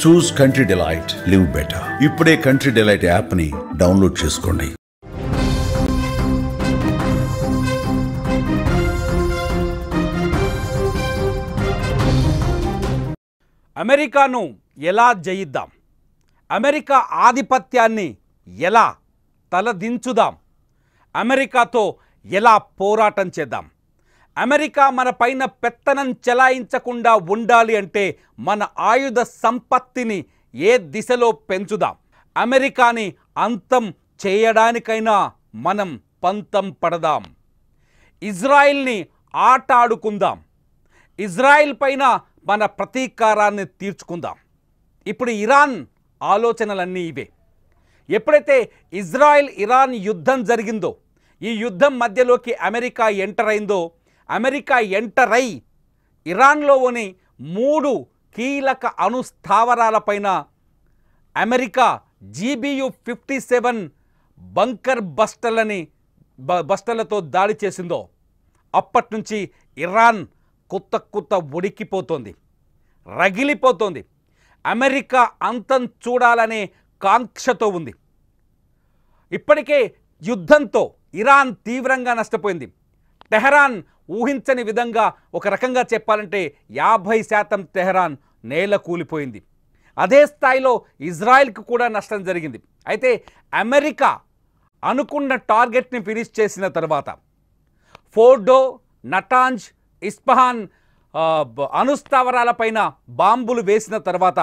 చూస్ country delight, live better. ఇప్పుడే country delight యాప్ని download చేసుకోండి. అమెరికాను ఎలా జయిద్దాం, అమెరికా ఆధిపత్యాన్ని ఎలా తలదించుదాం, అమెరికాతో ఎలా పోరాటం చేద్దాం, అమెరికా మన పైన పెత్తనం చెలాయించకుండా ఉండాలి అంటే మన ఆయుధ సంపత్తిని ఏ దిశలో పెంచుదాం, అమెరికాని అంతం చేయడానికైనా మనం పంతం పడదాం, ఇజ్రాయిల్ని ఆట ఆడుకుందాం, ఇజ్రాయిల్ పైన మన ప్రతీకారాన్ని తీర్చుకుందాం. ఇప్పుడు ఇరాన్ ఆలోచనలన్నీ ఇవే. ఎప్పుడైతే ఇజ్రాయిల్ ఇరాన్ యుద్ధం జరిగిందో, ఈ యుద్ధం మధ్యలోకి అమెరికా ఎంటర్ అయిందో, అమెరికా ఎంటర్ అయి ఇరాన్లోని 3 కీలక అణుస్థావరాలపైన అమెరికా GBU-57 బంకర్ బస్టర్లతో దాడి చేసిందో అప్పటి నుంచి ఇరాన్ కొత్త ఉడికిపోతోంది, రగిలిపోతోంది. అమెరికా అంతం చూడాలనే కాంక్షతో ఉంది. ఇప్పటికే యుద్ధంతో ఇరాన్ తీవ్రంగా నష్టపోయింది. టెహరాన్ ఊహించని విధంగా, ఒక రకంగా చెప్పాలంటే 50% టెహరాన్ నేల కూలిపోయింది. అదే స్థాయిలో ఇజ్రాయెల్కి కూడా నష్టం జరిగింది. అయితే అమెరికా అనుకున్న టార్గెట్ని ఫినిష్ చేసిన తర్వాత ఫోర్డో, నటాంజ్, ఇస్ఫహాన్ అణుస్థావరాలపైన బాంబులు వేసిన తర్వాత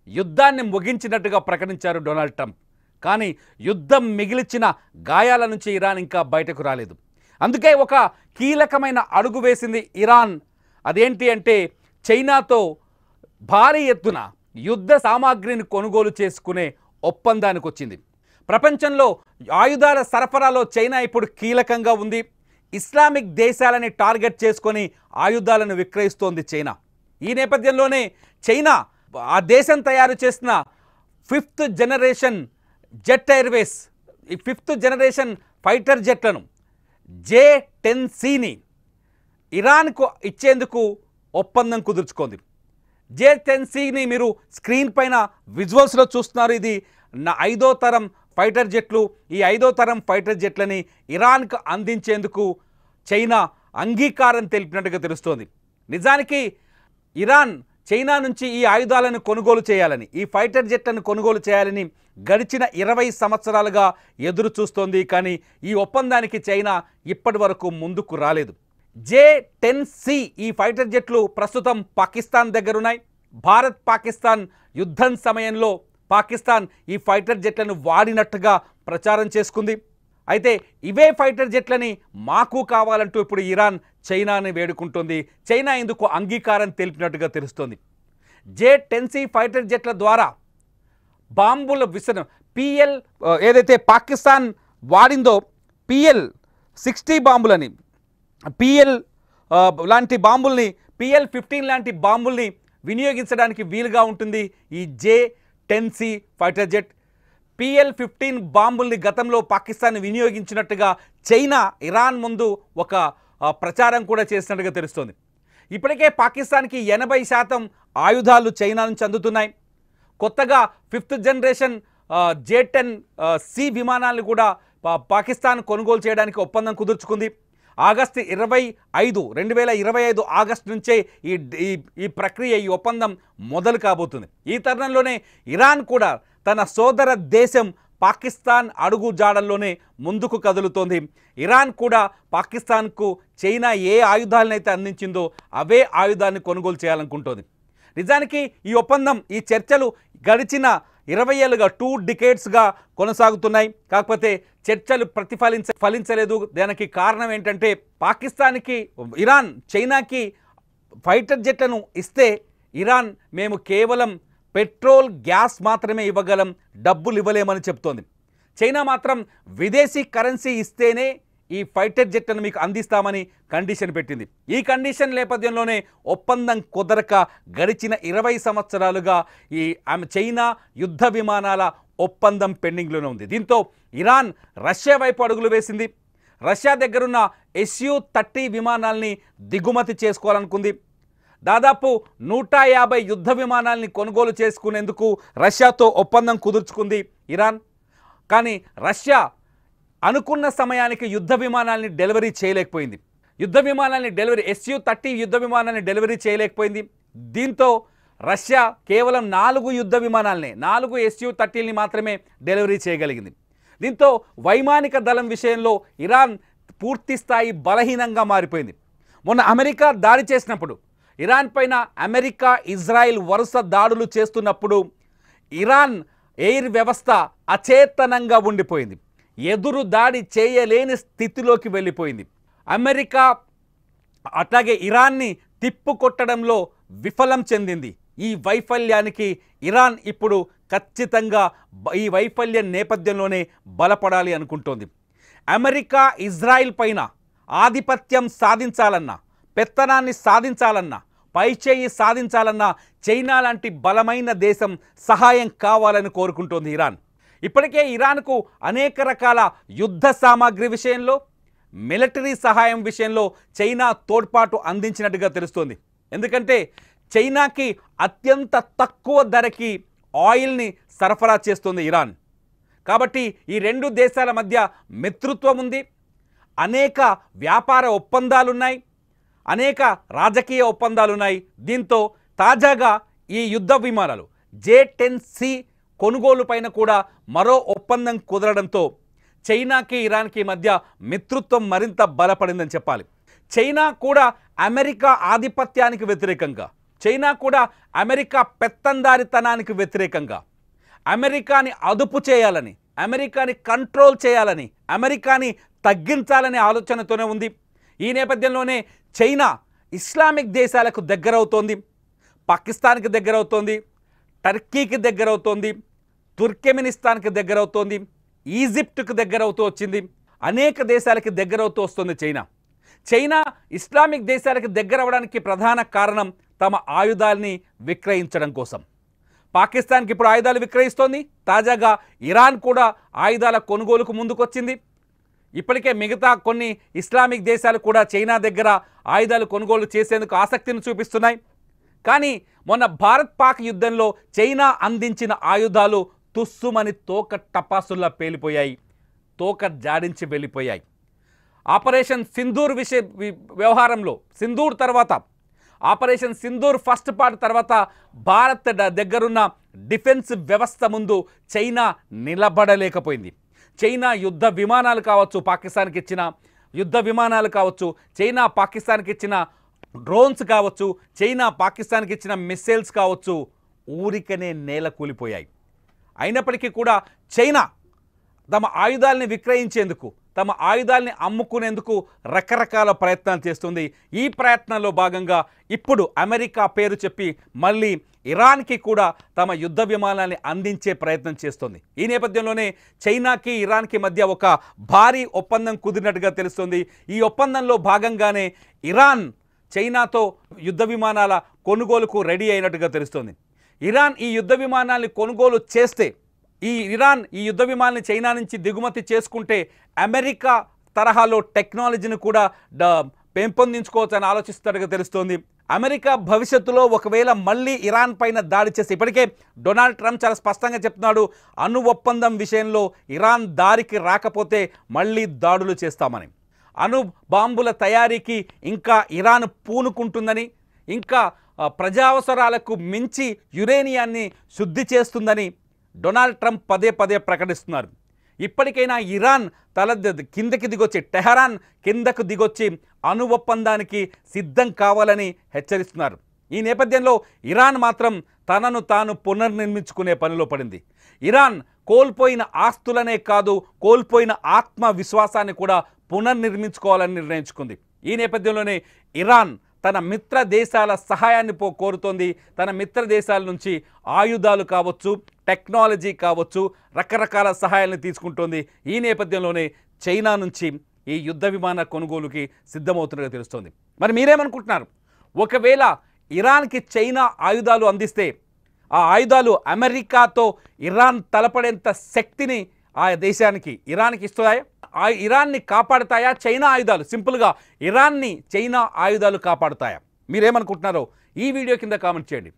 యుద్ధాన్ని ముగించినట్టుగా ప్రకటించారు డొనాల్డ్ ట్రంప్. కానీ యుద్ధం మిగిల్చిన గాయాల నుంచి ఇరాన్ ఇంకా బయటకు రాలేదు. అందుకే ఒక కీలకమైన అడుగు వేసింది ఇరాన్. అదేంటి అంటే చైనాతో భారీ ఎత్తున యుద్ధ సామాగ్రిని కొనుగోలు చేసుకునే ఒప్పందానికి వచ్చింది. ప్రపంచంలో ఆయుధాల సరఫరాలో చైనా ఇప్పుడు కీలకంగా ఉంది. ఇస్లామిక్ దేశాలని టార్గెట్ చేసుకొని ఆయుధాలను విక్రయిస్తోంది చైనా. ఈ నేపథ్యంలోనే చైనా ఆ దేశం తయారు చేసిన 5th జనరేషన్ జెట్ ఎయిర్వేస్, ఈ 5th జనరేషన్ ఫైటర్ జెట్లను J-10Cని ఇరాన్కు ఇచ్చేందుకు ఒప్పందం కుదుర్చుకుంది. J-10Cని మీరు స్క్రీన్ పైన విజువల్స్లో చూస్తున్నారు. ఇది 5వ తరం ఫైటర్ జెట్లు. ఈ 5వ తరం ఫైటర్ జెట్లని ఇరాన్కు అందించేందుకు చైనా అంగీకారం తెలిపినట్టుగా తెలుస్తోంది. నిజానికి ఇరాన్ చైనా నుంచి ఈ ఆయుధాలను కొనుగోలు చేయాలని, ఈ ఫైటర్ జెట్లను కొనుగోలు చేయాలని గడిచిన 20 సంవత్సరాలుగా ఎదురు చూస్తోంది. కానీ ఈ ఒప్పందానికి చైనా ఇప్పటి వరకు ముందుకు రాలేదు. J-10C ఈ ఫైటర్ జెట్లు ప్రస్తుతం పాకిస్తాన్ దగ్గరున్నాయి. భారత్ పాకిస్తాన్ యుద్ధం సమయంలో పాకిస్తాన్ ఈ ఫైటర్ జెట్లను వాడినట్టుగా ప్రచారం చేసుకుంది. అయితే ఇవే ఫైటర్ జెట్లని మాకు కావాలంటూ ఇప్పుడు ఇరాన్ చైనాని వేడుకుంటుంది. చైనా ఇందుకు అంగీకారం తెలిపినట్టుగా తెలుస్తోంది. J-10C ఫైటర్ జెట్ల ద్వారా బాంబుల విసరణ PL ఏదైతే పాకిస్తాన్ వాడిందో PL-60 బాంబులని, PL లాంటి బాంబుల్ని, PL-15 లాంటి బాంబుల్ని వినియోగించడానికి వీలుగా ఉంటుంది ఈ J-10C ఫైటర్ జెట్. PL-15 బాంబుల్ని గతంలో పాకిస్తాన్ వినియోగించినట్టుగా చైనా ఇరాన్ ముందు ఒక ప్రచారం కూడా చేసినట్టుగా తెలుస్తోంది. ఇప్పటికే పాకిస్తాన్కి 80% ఆయుధాలు చైనా నుంచి అందుతున్నాయి. కొత్తగా 5th జనరేషన్ J-10C విమానాలను కూడా పాకిస్తాన్ కొనుగోలు చేయడానికి ఒప్పందం కుదుర్చుకుంది. ఆగస్టు 25, 2025 ఆగస్టు నుంచే ఈ ప్రక్రియ, ఈ ఒప్పందం మొదలు కాబోతుంది. ఈ తరుణంలోనే ఇరాన్ కూడా తన సోదర దేశం పాకిస్తాన్ అడుగు జాడల్లోనే ముందుకు కదులుతోంది. ఇరాన్ కూడా పాకిస్తాన్కు చైనా ఏ ఆయుధాలనైతే అందించిందో అవే ఆయుధాన్ని కొనుగోలు చేయాలనుకుంటోంది. నిజానికి ఈ ఒప్పందం, ఈ చర్చలు గడిచిన 20 ఏళ్ళుగా 2 డికేడ్స్గా కొనసాగుతున్నాయి. కాకపోతే చర్చలు ఫలించలేదు. దానికి కారణం ఏంటంటే పాకిస్తాన్కి, ఇరాన్ చైనాకి ఫైటర్ జెట్లను ఇస్తే ఇరాన్ మేము కేవలం పెట్రోల్, గ్యాస్ మాత్రమే ఇవ్వగలం, డబ్బులు ఇవ్వలేమని చెప్తోంది. చైనా మాత్రం విదేశీ కరెన్సీ ఇస్తేనే ఈ ఫైటర్ జెట్లను మీకు అందిస్తామని కండిషన్ పెట్టింది. ఈ కండిషన్ నేపథ్యంలోనే ఒప్పందం కుదరక గడిచిన 20 సంవత్సరాలుగా ఈ చైనా యుద్ధ విమానాల ఒప్పందం పెండింగ్లోనే ఉంది. దీంతో ఇరాన్ రష్యా వైపు అడుగులు వేసింది. రష్యా దగ్గరున్న Su-30 విమానాల్ని దిగుమతి చేసుకోవాలనుకుంది. దాదాపు 150 యుద్ధ విమానాల్ని కొనుగోలు చేసుకునేందుకు రష్యాతో ఒప్పందం కుదుర్చుకుంది ఇరాన్. కానీ రష్యా అనుకున్న సమయానికి యుద్ధ విమానాల్ని డెలివరీ చేయలేకపోయింది. యుద్ధ విమానాల్ని Su-30 యుద్ధ విమానాన్ని డెలివరీ చేయలేకపోయింది. దీంతో రష్యా కేవలం 4 యుద్ధ విమానాలనే 4 Su-30ని మాత్రమే డెలివరీ చేయగలిగింది. దీంతో వైమానిక దళం విషయంలో ఇరాన్ పూర్తి స్థాయి బలహీనంగా మారిపోయింది. మొన్న అమెరికా దాడి చేసినప్పుడు ఇరాన్ పైన అమెరికా ఇజ్రాయిల్ వరుస దాడులు చేస్తున్నప్పుడు ఇరాన్ ఎయిర్ వ్యవస్థ అచేతనంగా ఉండిపోయింది. ఎదురు దాడి చేయలేని స్థితిలోకి వెళ్ళిపోయింది. అమెరికా అట్లాగే ఇరాన్ని తిప్పుకొట్టడంలో విఫలం చెందింది. ఈ వైఫల్యానికి ఇరాన్ ఇప్పుడు ఖచ్చితంగా ఈ వైఫల్యం నేపథ్యంలోనే బలపడాలి అనుకుంటోంది. అమెరికా ఇజ్రాయిల్ పైన ఆధిపత్యం సాధించాలన్నా, పెత్తనాన్ని సాధించాలన్నా, పైచేయి సాధించాలన్నా చైనా లాంటి బలమైన దేశం సహాయం కావాలని కోరుకుంటోంది ఇరాన్. ఇప్పటికే ఇరాన్కు అనేక రకాల యుద్ధ సామాగ్రి విషయంలో, మిలిటరీ సహాయం విషయంలో చైనా తోడ్పాటు అందించినట్టుగా తెలుస్తోంది. ఎందుకంటే చైనాకి అత్యంత తక్కువ ధరకి ఆయిల్ని సరఫరా చేస్తుంది ఇరాన్. కాబట్టి ఈ రెండు దేశాల మధ్య మిత్రత్వం ఉంది, అనేక వ్యాపార ఒప్పందాలున్నాయి, అనేక రాజకీయ ఒప్పందాలున్నాయి. దీంతో తాజాగా ఈ యుద్ధ విమానాలు J-10C కొనుగోలు పైన కూడా మరో ఒప్పందం కుదరడంతో చైనాకి ఇరాన్కి మధ్య మిత్రత్వం మరింత బలపడిందని చెప్పాలి. చైనా కూడా అమెరికా ఆధిపత్యానికి వ్యతిరేకంగా, చైనా కూడా అమెరికా పెత్తందారితనానికి వ్యతిరేకంగా, అమెరికాని అదుపు చేయాలని, అమెరికాని కంట్రోల్ చేయాలని, అమెరికాని తగ్గించాలనే ఆలోచనతోనే ఉంది. ఈ నేపథ్యంలోనే చైనా ఇస్లామిక్ దేశాలకు దగ్గరవుతోంది, పాకిస్తాన్కి దగ్గరవుతోంది, టర్కీకి దగ్గరవుతోంది, తుర్కెమినిస్తాన్కి దగ్గరవుతోంది, ఈజిప్ట్కి దగ్గరవుతూ వచ్చింది, అనేక దేశాలకి దగ్గరవుతూ వస్తుంది చైనా. చైనా ఇస్లామిక్ దేశాలకు దగ్గర అవ్వడానికి ప్రధాన కారణం తమ ఆయుధాలని విక్రయించడం కోసం. పాకిస్తాన్కి ఇప్పుడు ఆయుధాలు విక్రయిస్తోంది. తాజాగా ఇరాన్ కూడా ఆయుధాల కొనుగోలుకు ముందుకొచ్చింది. ఇప్పటికే మిగతా కొన్ని ఇస్లామిక్ దేశాలు కూడా చైనా దగ్గర ఆయుధాలు కొనుగోలు చేసేందుకు ఆసక్తిని చూపిస్తున్నాయి. కానీ మొన్న భారత్ పాక్ యుద్ధంలో చైనా అందించిన ఆయుధాలు తుస్సుమని తోక టపాసుల్లా పేలిపోయాయి, తోక జాడించి వెళ్ళిపోయాయి. ఆపరేషన్ సింధూర్ వ్యవహారంలో, సింధూర్ తర్వాత, ఆపరేషన్ సింధూర్ ఫస్ట్ పార్ట్ తర్వాత భారత్ దగ్గరున్న డిఫెన్స్ వ్యవస్థ ముందు చైనా నిలబడలేకపోయింది. చైనా యుద్ధ విమానాలు కావచ్చు, పాకిస్తాన్కి ఇచ్చిన యుద్ధ విమానాలు కావచ్చు, చైనా పాకిస్తాన్కి ఇచ్చిన డ్రోన్స్ కావచ్చు, చైనా పాకిస్తాన్కి ఇచ్చిన మిస్సైల్స్ కావచ్చు, ఊరికనే నేల కూలిపోయాయి. అయినప్పటికీ కూడా చైనా తమ ఆయుధాలని విక్రయించేందుకు, తమ ఆయుధాలని అమ్ముకునేందుకు రకరకాల ప్రయత్నాలు చేస్తుంది. ఈ ప్రయత్నంలో భాగంగా ఇప్పుడు అమెరికా పేరు చెప్పి మళ్ళీ ఇరాన్కి కూడా తమ యుద్ధ విమానాన్ని అందించే ప్రయత్నం చేస్తుంది. ఈ నేపథ్యంలోనే చైనాకి ఇరాన్కి మధ్య ఒక భారీ ఒప్పందం కుదిరినట్టుగా తెలుస్తుంది. ఈ ఒప్పందంలో భాగంగానే ఇరాన్ చైనాతో యుద్ధ విమానాల కొనుగోలుకు రెడీ అయినట్టుగా తెలుస్తుంది. ఇరాన్ ఈ యుద్ధ విమానాల్ని కొనుగోలు చేస్తే, ఇరాన్ ఈ యుద్ధ విమానాన్ని చైనా నుంచి దిగుమతి చేసుకుంటే అమెరికా తరహాలో టెక్నాలజీని కూడా పెంపొందించుకోవచ్చని ఆలోచిస్తున్నట్టుగా తెలుస్తోంది. అమెరికా భవిష్యత్తులో ఒకవేళ మళ్ళీ ఇరాన్ పైన దాడి చేస్తే, ఇప్పటికే డొనాల్డ్ ట్రంప్ చాలా స్పష్టంగా చెప్తున్నాడు, అణు ఒప్పందం విషయంలో ఇరాన్ దారికి రాకపోతే మళ్ళీ దాడులు చేస్తామని. అణు బాంబుల తయారీకి ఇంకా ఇరాన్ పూనుకుంటుందని, ఇంకా ప్రజావసరాలకు మించి యురేనియాన్ని శుద్ధి చేస్తుందని డొనాల్డ్ ట్రంప్ పదే పదే ప్రకటిస్తున్నారు. ఇప్పటికైనా ఇరాన్ కిందకి దిగొచ్చి, టెహరాన్ కిందకు దిగొచ్చి అణు ఒప్పందానికి సిద్ధం కావాలని హెచ్చరిస్తున్నారు. ఈ నేపథ్యంలో ఇరాన్ మాత్రం తనను తాను పునర్నిర్మించుకునే పనిలో పడింది. ఇరాన్ కోల్పోయిన ఆస్తులనే కాదు, కోల్పోయిన ఆత్మవిశ్వాసాన్ని కూడా పునర్నిర్మించుకోవాలని నిర్ణయించుకుంది. ఈ నేపథ్యంలోనే ఇరాన్ తన మిత్ర దేశాల సహాయాన్ని కోరుతోంది. తన మిత్ర దేశాల నుంచి ఆయుధాలు కావచ్చు, టెక్నాలజీ కావచ్చు, రకరకాల సహాయాన్ని తీసుకుంటోంది. ఈ నేపథ్యంలోనే చైనా నుంచి ఈ యుద్ధ విమాన కొనుగోలుకి సిద్ధమవుతున్నట్టుగా తెలుస్తోంది. మరి మీరేమనుకుంటున్నారు? ఒకవేళ ఇరాన్కి చైనా ఆయుధాలు అందిస్తే ఆ ఆయుధాలు అమెరికాతో ఇరాన్ తలపడేంత శక్తిని ఆ దేశానికి, ఇరాన్కి ఇస్తాయా? ఇరాన్ని కాపాడుతాయా చైనా ఆయుధాలు? సింపుల్గా ఇరాన్ని చైనా ఆయుధాలు కాపాడుతాయా? మీరేమనుకుంటున్నారో ఈ వీడియో కింద కామెంట్ చేయండి.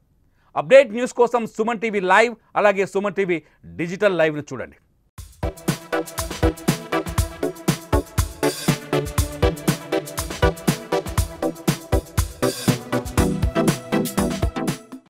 అప్డేట్ న్యూస్ కోసం సుమన్ టీవీ లైవ్ అలాగే సుమన్ టీవీ డిజిటల్ లైవ్ను చూడండి.